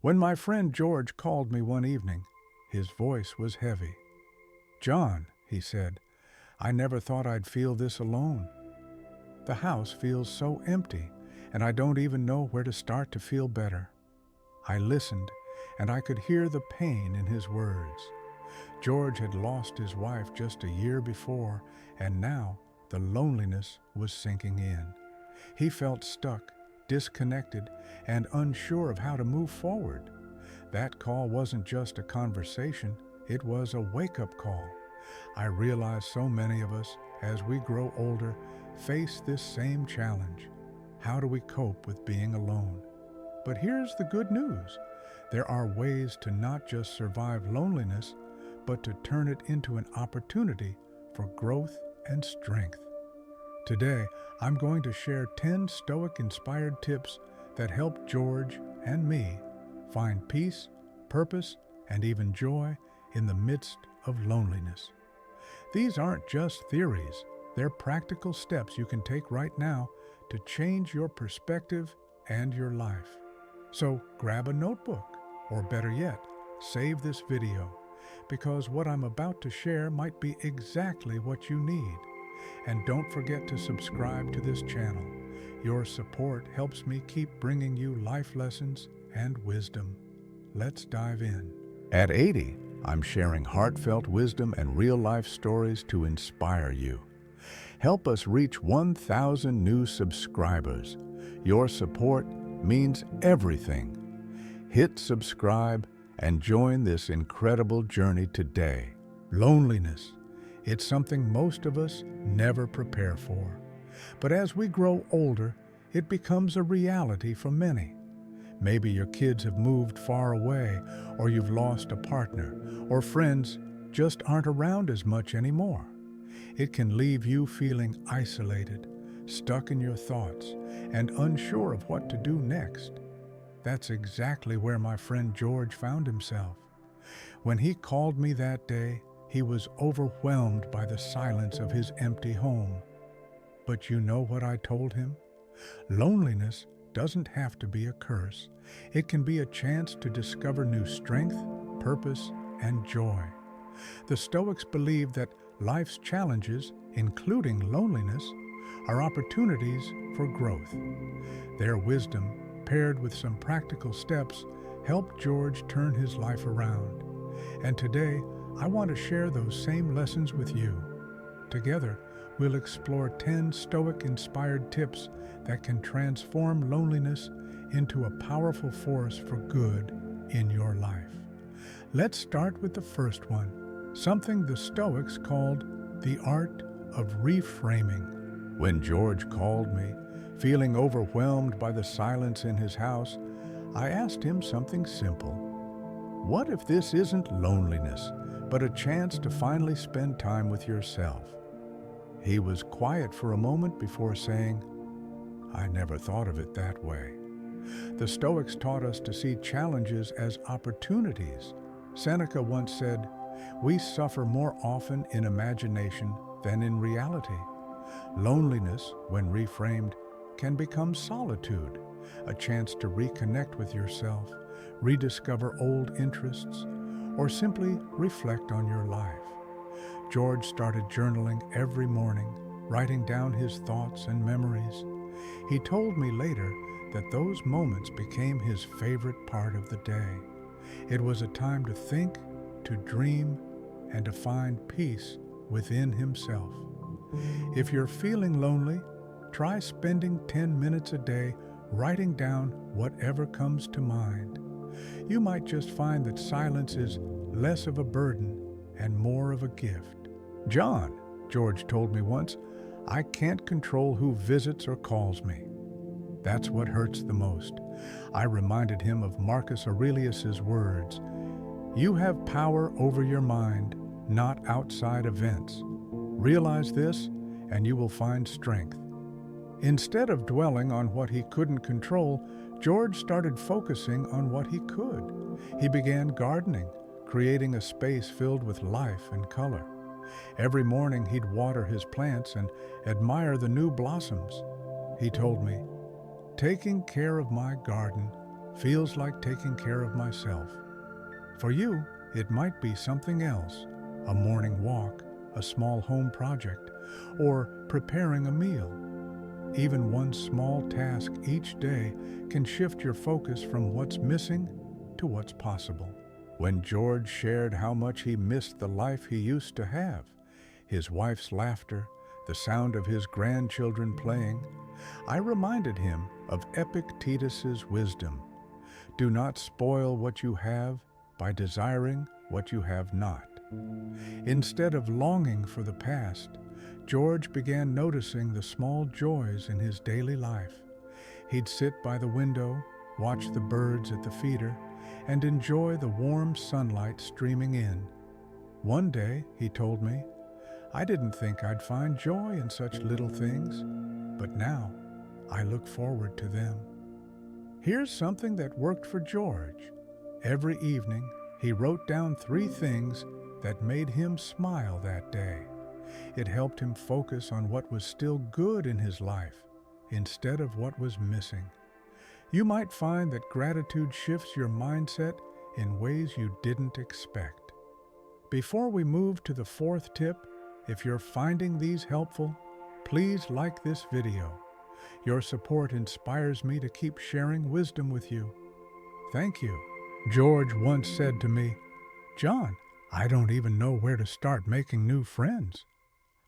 When my friend George called me one evening, his voice was heavy. "John," he said, "I never thought I'd feel this alone. The house feels so empty, and I don't even know where to start to feel better." I listened, and I could hear the pain in his words. George had lost his wife just a year before, and now the loneliness was sinking in. He felt stuck, disconnected, and unsure of how to move forward. That call wasn't just a conversation, it was a wake-up call. I realize so many of us, as we grow older, face this same challenge. How do we cope with being alone? But here's the good news. There are ways to not just survive loneliness, but to turn it into an opportunity for growth and strength. Today, I'm going to share 10 Stoic-inspired tips that help George and me find peace, purpose, and even joy in the midst of loneliness. These aren't just theories, they're practical steps you can take right now to change your perspective and your life. So grab a notebook, or better yet, save this video, because what I'm about to share might be exactly what you need. And don't forget to subscribe to this channel. Your support helps me keep bringing you life lessons and wisdom. Let's dive in. At 80, I'm sharing heartfelt wisdom and real-life stories to inspire you. Help us reach 1,000 new subscribers. Your support means everything. Hit subscribe and join this incredible journey today. Loneliness. It's something most of us never prepare for. But as we grow older, it becomes a reality for many. Maybe your kids have moved far away, or you've lost a partner, or friends just aren't around as much anymore. It can leave you feeling isolated, stuck in your thoughts, and unsure of what to do next. That's exactly where my friend George found himself. When he called me that day, he was overwhelmed by the silence of his empty home. But you know what I told him? Loneliness doesn't have to be a curse. It can be a chance to discover new strength, purpose, and joy. The Stoics believe that life's challenges, including loneliness, are opportunities for growth. Their wisdom, paired with some practical steps, helped George turn his life around. And today, I want to share those same lessons with you. Together, we'll explore 10 Stoic-inspired tips that can transform loneliness into a powerful force for good in your life. Let's start with the first one, something the Stoics called the art of reframing. When George called me, feeling overwhelmed by the silence in his house, I asked him something simple. What if this isn't loneliness, but a chance to finally spend time with yourself? He was quiet for a moment before saying, "I never thought of it that way." The Stoics taught us to see challenges as opportunities. Seneca once said, "We suffer more often in imagination than in reality." Loneliness, when reframed, can become solitude, a chance to reconnect with yourself, rediscover old interests, or simply reflect on your life. George started journaling every morning, writing down his thoughts and memories. He told me later that those moments became his favorite part of the day. It was a time to think, to dream, and to find peace within himself. If you're feeling lonely, try spending 10 minutes a day writing down whatever comes to mind. You might just find that silence is less of a burden and more of a gift. "John," George told me once, "I can't control who visits or calls me. That's what hurts the most." I reminded him of Marcus Aurelius's words, "You have power over your mind, not outside events. Realize this, and you will find strength." Instead of dwelling on what he couldn't control, George started focusing on what he could. He began gardening, creating a space filled with life and color. Every morning he'd water his plants and admire the new blossoms. He told me, "Taking care of my garden feels like taking care of myself. For you, it might be something else, a morning walk, a small home project, or preparing a meal. Even one small task each day can shift your focus from what's missing to what's possible. When George shared how much he missed the life he used to have, his wife's laughter, the sound of his grandchildren playing, I reminded him of Epictetus's wisdom. Do not spoil what you have by desiring what you have not. Instead of longing for the past, George began noticing the small joys in his daily life. He'd sit by the window, watch the birds at the feeder, and enjoy the warm sunlight streaming in. One day, he told me, I didn't think I'd find joy in such little things, but now I look forward to them. Here's something that worked for George. Every evening, he wrote down 3 things that made him smile that day. It helped him focus on what was still good in his life instead of what was missing. You might find that gratitude shifts your mindset in ways you didn't expect. Before we move to the 4th tip, if you're finding these helpful, please like this video. Your support inspires me to keep sharing wisdom with you. Thank you. George once said to me, John, I don't even know where to start making new friends.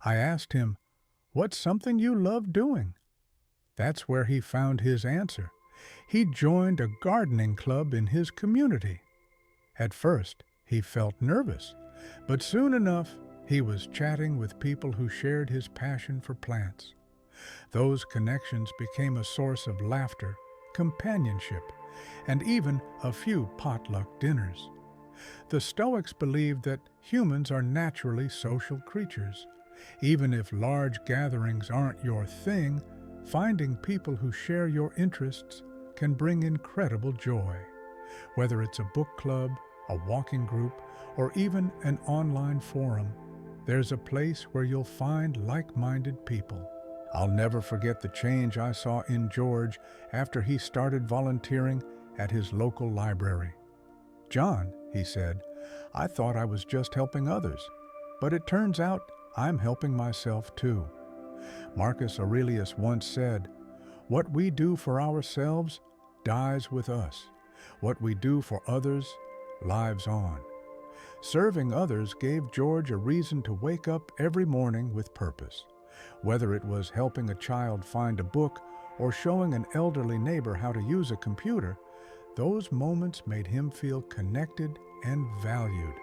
I asked him, what's something you love doing? That's where he found his answer. He joined a gardening club in his community. At first, he felt nervous, but soon enough, he was chatting with people who shared his passion for plants. Those connections became a source of laughter, companionship, and even a few potluck dinners. The Stoics believed that humans are naturally social creatures. Even if large gatherings aren't your thing, finding people who share your interests can bring incredible joy. Whether it's a book club, a walking group, or even an online forum, there's a place where you'll find like-minded people. I'll never forget the change I saw in George after he started volunteering at his local library. John, he said, I thought I was just helping others, but it turns out I'm helping myself too. Marcus Aurelius once said, what we do for ourselves dies with us. What we do for others lives on. Serving others gave George a reason to wake up every morning with purpose. Whether it was helping a child find a book or showing an elderly neighbor how to use a computer, those moments made him feel connected and valued.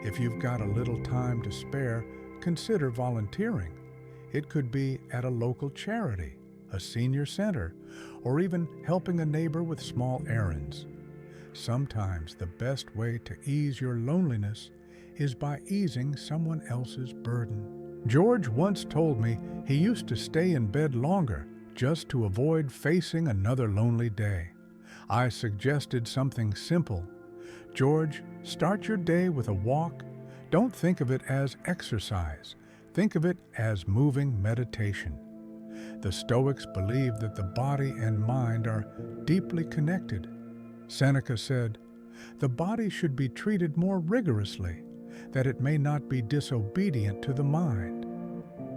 If you've got a little time to spare, consider volunteering. It could be at a local charity, a senior center, or even helping a neighbor with small errands. Sometimes the best way to ease your loneliness is by easing someone else's burden. George once told me he used to stay in bed longer just to avoid facing another lonely day. I suggested something simple. George, start your day with a walk. Don't think of it as exercise. Think of it as moving meditation. The Stoics believed that the body and mind are deeply connected. Seneca said, the body should be treated more rigorously, that it may not be disobedient to the mind.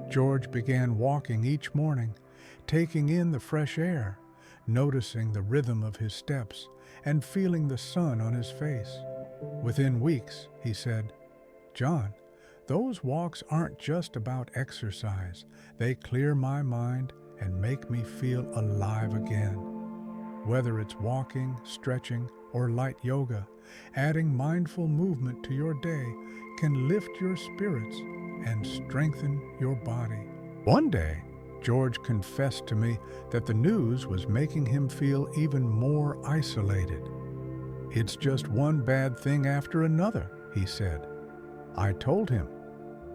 George began walking each morning, taking in the fresh air, noticing the rhythm of his steps, and feeling the sun on his face. Within weeks, he said, John, those walks aren't just about exercise. They clear my mind and make me feel alive again. Whether it's walking, stretching, or light yoga, adding mindful movement to your day can lift your spirits and strengthen your body. One day, George confessed to me that the news was making him feel even more isolated. It's just one bad thing after another, he said. I told him,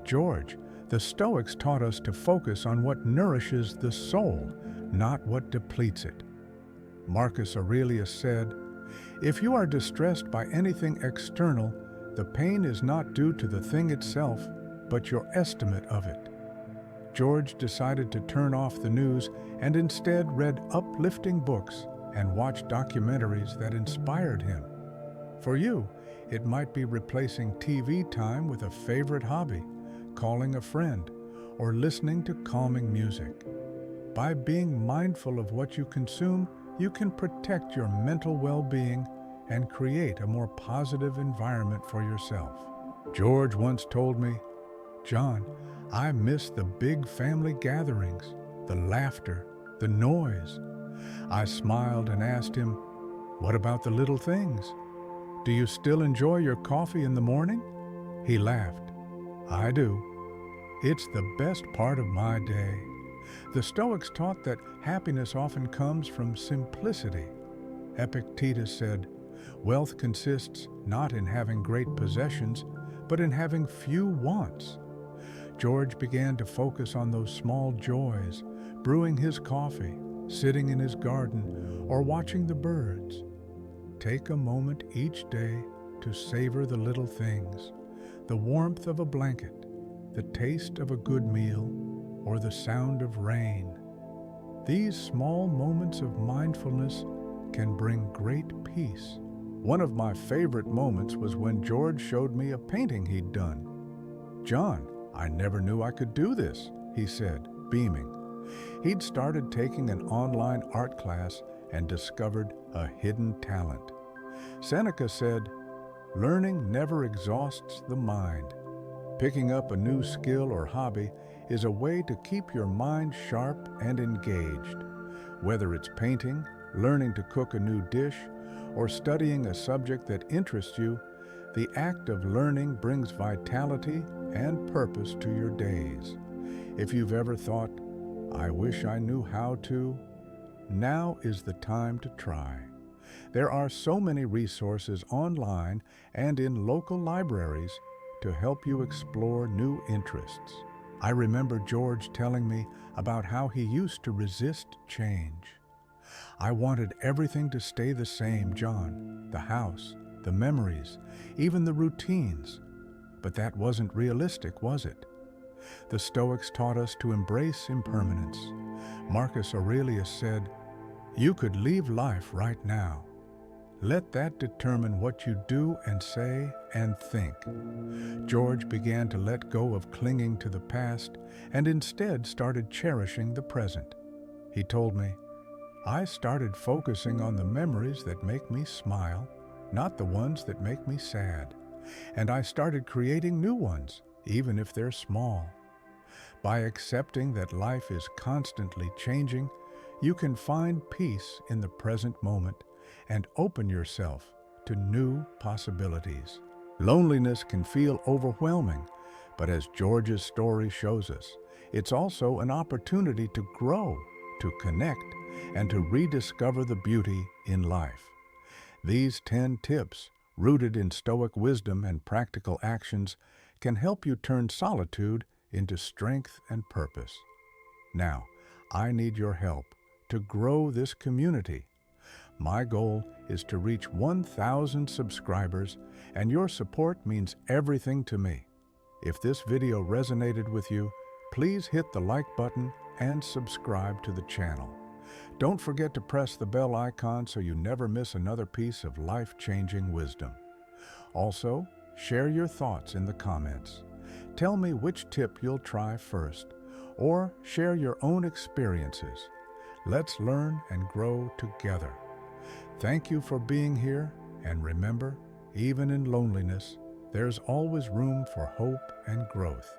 George, the Stoics taught us to focus on what nourishes the soul, not what depletes it. Marcus Aurelius said, if you are distressed by anything external, the pain is not due to the thing itself, but your estimate of it. George decided to turn off the news and instead read uplifting books, and watch documentaries that inspired him. For you, it might be replacing TV time with a favorite hobby, calling a friend, or listening to calming music. By being mindful of what you consume, you can protect your mental well-being and create a more positive environment for yourself. George once told me, "John, I miss the big family gatherings, the laughter, the noise." I smiled and asked him, "What about the little things? Do you still enjoy your coffee in the morning?" He laughed. "I do. It's the best part of my day." The Stoics taught that happiness often comes from simplicity. Epictetus said, "Wealth consists not in having great possessions, but in having few wants." George began to focus on those small joys, brewing his coffee, sitting in his garden, or watching the birds. Take a moment each day to savor the little things, the warmth of a blanket, the taste of a good meal, or the sound of rain. These small moments of mindfulness can bring great peace. One of my favorite moments was when George showed me a painting he'd done. "John, I never knew I could do this," he said, beaming. He'd started taking an online art class and discovered a hidden talent. Seneca said, "Learning never exhausts the mind." Picking up a new skill or hobby is a way to keep your mind sharp and engaged. Whether it's painting, learning to cook a new dish, or studying a subject that interests you, the act of learning brings vitality and purpose to your days. If you've ever thought, "I wish I knew how to," now is the time to try. There are so many resources online and in local libraries to help you explore new interests. I remember George telling me about how he used to resist change. "I wanted everything to stay the same, John, the house, the memories, even the routines. But that wasn't realistic, was it?" The Stoics taught us to embrace impermanence. Marcus Aurelius said, "You could leave life right now. Let that determine what you do and say and think." George began to let go of clinging to the past and instead started cherishing the present. He told me, "I started focusing on the memories that make me smile, not the ones that make me sad. And I started creating new ones, even if they're small." By accepting that life is constantly changing, you can find peace in the present moment and open yourself to new possibilities. Loneliness can feel overwhelming, but as George's story shows us, it's also an opportunity to grow, to connect, and to rediscover the beauty in life. These 10 tips, rooted in Stoic wisdom and practical actions, can help you turn solitude into strength and purpose. Now, I need your help to grow this community. My goal is to reach 1,000 subscribers, and your support means everything to me. If this video resonated with you, please hit the like button and subscribe to the channel. Don't forget to press the bell icon so you never miss another piece of life-changing wisdom. Also, share your thoughts in the comments. Tell me which tip you'll try first, or share your own experiences. Let's learn and grow together. Thank you for being here, and remember, even in loneliness, there's always room for hope and growth.